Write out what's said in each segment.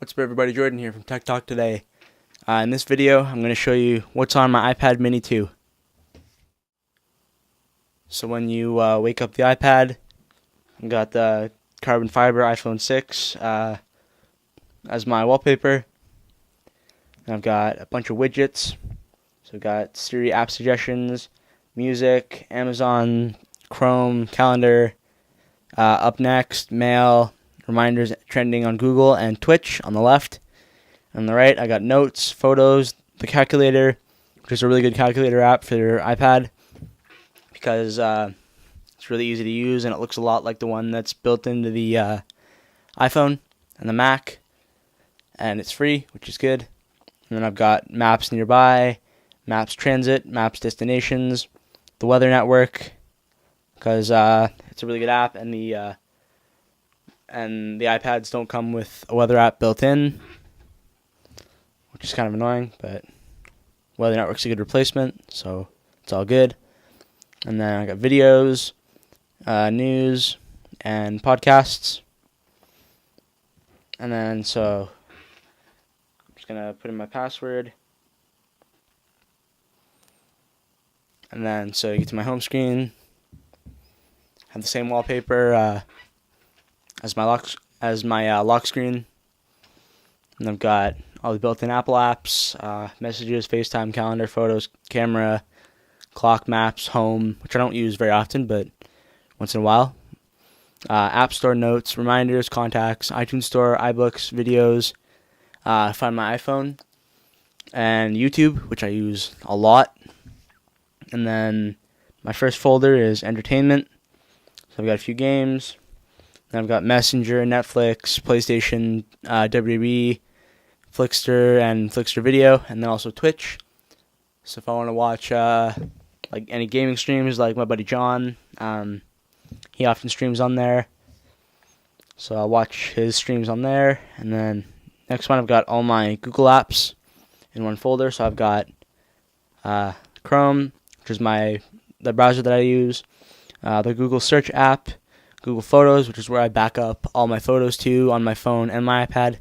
What's up everybody, Jordan here from Tech Talk Today. In this video, I'm going to show you what's on my iPad mini 2. So when you wake up the iPad, I've got the carbon fiber iPhone 6 as my wallpaper. And I've got a bunch of widgets. So I've got Siri app suggestions, music, Amazon, Chrome, calendar, up next, mail, reminders trending on Google, and Twitch on the left. On the right, I got notes, photos, the calculator, which is a really good calculator app for your iPad because it's really easy to use and it looks a lot like the one that's built into the iPhone and the Mac, and it's free, which is good. And then I've got maps nearby, maps transit, maps destinations, the weather network, because it's a really good app, and the iPads don't come with a weather app built in, which is kind of annoying, but weather network's a good replacement, so it's all good. And then I got videos, news, and podcasts. And then so I'm just gonna put in my password. And then so you get to my home screen. Have the same wallpaper as my lock screen. And I've got all the built-in Apple apps, messages, FaceTime, calendar, photos, camera, clock, maps, home, which I don't use very often, but once in a while. App Store, notes, reminders, contacts, iTunes Store, iBooks, videos, Find My iPhone, and YouTube, which I use a lot. And then my first folder is entertainment. So I've got a few games. Then I've got Messenger, Netflix, PlayStation, WWE, Flickster, and Flickster Video, and then also Twitch. So if I want to watch like any gaming streams, like my buddy John, he often streams on there. So I'll watch his streams on there. And then next one, I've got all my Google apps in one folder. So I've got Chrome, which is the browser that I use, the Google Search app, Google Photos, which is where I back up all my photos to on my phone and my iPad.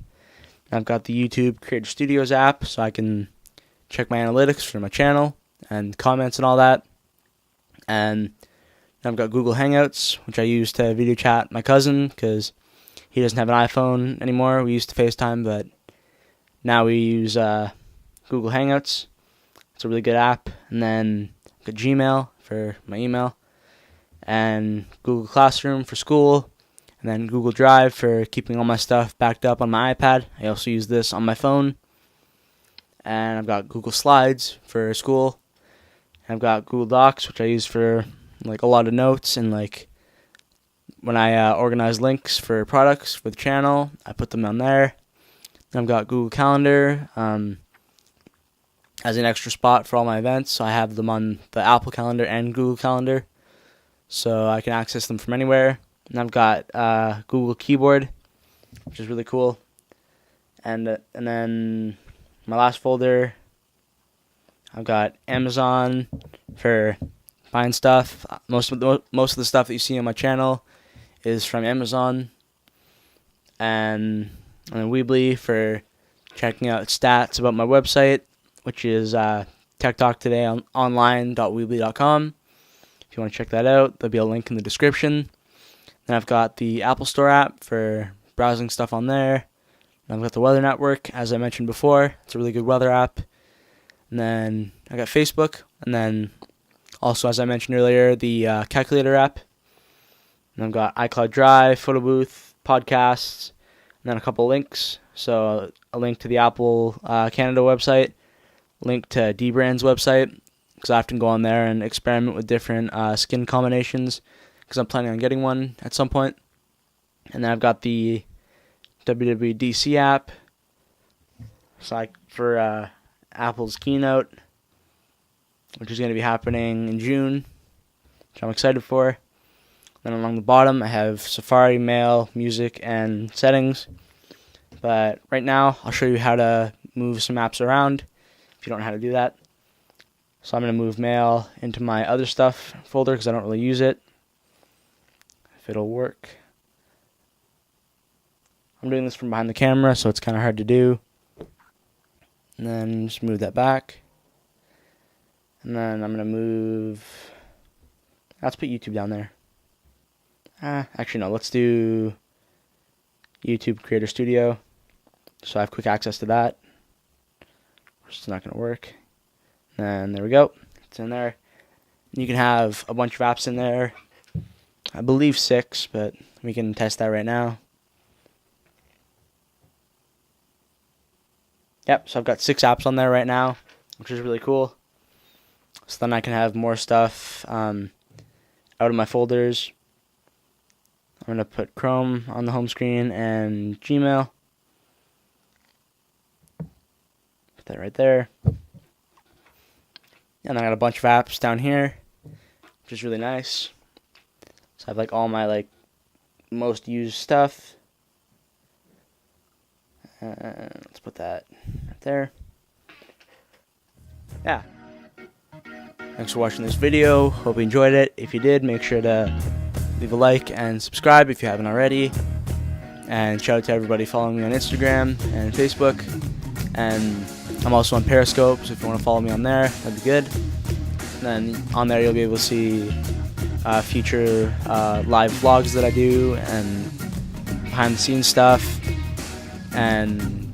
I've got the YouTube Creator Studios app, so I can check my analytics for my channel and comments and all that. And I've got Google Hangouts, which I use to video chat my cousin because he doesn't have an iPhone anymore. We used to FaceTime, but now we use Google Hangouts. It's a really good app. And then I've got Gmail for my email, and Google Classroom for school, and then Google Drive for keeping all my stuff backed up on my iPad. I also use this on my phone. And I've got Google Slides for school. And I've got Google Docs, which I use for like a lot of notes, and like when I organize links for products for the channel, I put them on there. Then I've got Google Calendar as an extra spot for all my events, so I have them on the Apple Calendar and Google Calendar, so I can access them from anywhere. And I've got Google Keyboard, which is really cool. And then my last folder, I've got Amazon for buying stuff. Most of the stuff that you see on my channel is from Amazon. And then Weebly for checking out stats about my website, which is techtalktoday.online.weebly.com. If you want to check that out, there'll be a link in the description. Then I've got the Apple Store app for browsing stuff on there. And I've got the Weather Network, as I mentioned before. It's a really good weather app. And then I got Facebook. And then also, as I mentioned earlier, the calculator app. And I've got iCloud Drive, Photo Booth, podcasts, and then a couple links. So a link to the Apple Canada website, link to dbrand's website, because I often go on there and experiment with different skin combinations, because I'm planning on getting one at some point. And then I've got the WWDC app, so for Apple's keynote, which is going to be happening in June, which I'm excited for. Then along the bottom, I have Safari, Mail, Music, and Settings. But right now, I'll show you how to move some apps around if you don't know how to do that. So I'm going to move Mail into my other stuff folder because I don't really use it. If it'll work. I'm doing this from behind the camera, so it's kind of hard to do. And then just move that back. And then I'm going to move... Let's put YouTube down there. Actually, no. Let's do YouTube Creator Studio. So I have quick access to that. It's not going to work. And there we go. It's in there. You can have a bunch of apps in there. I believe 6, but we can test that right now. Yep, so I've got 6 apps on there right now, which is really cool. So then I can have more stuff out of my folders. I'm going to put Chrome on the home screen and Gmail. Put that right there. And I got a bunch of apps down here, which is really nice. So I have like all my most used stuff. Let's put that right there. Yeah. Thanks for watching this video. Hope you enjoyed it. If you did, make sure to leave a like and subscribe if you haven't already. And shout out to everybody following me on Instagram and Facebook. And I'm also on Periscope, so if you want to follow me on there, that'd be good. And then on there you'll be able to see future live vlogs that I do and behind the scenes stuff. And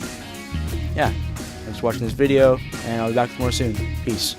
yeah, thanks for watching this video, and I'll be back with more soon. Peace.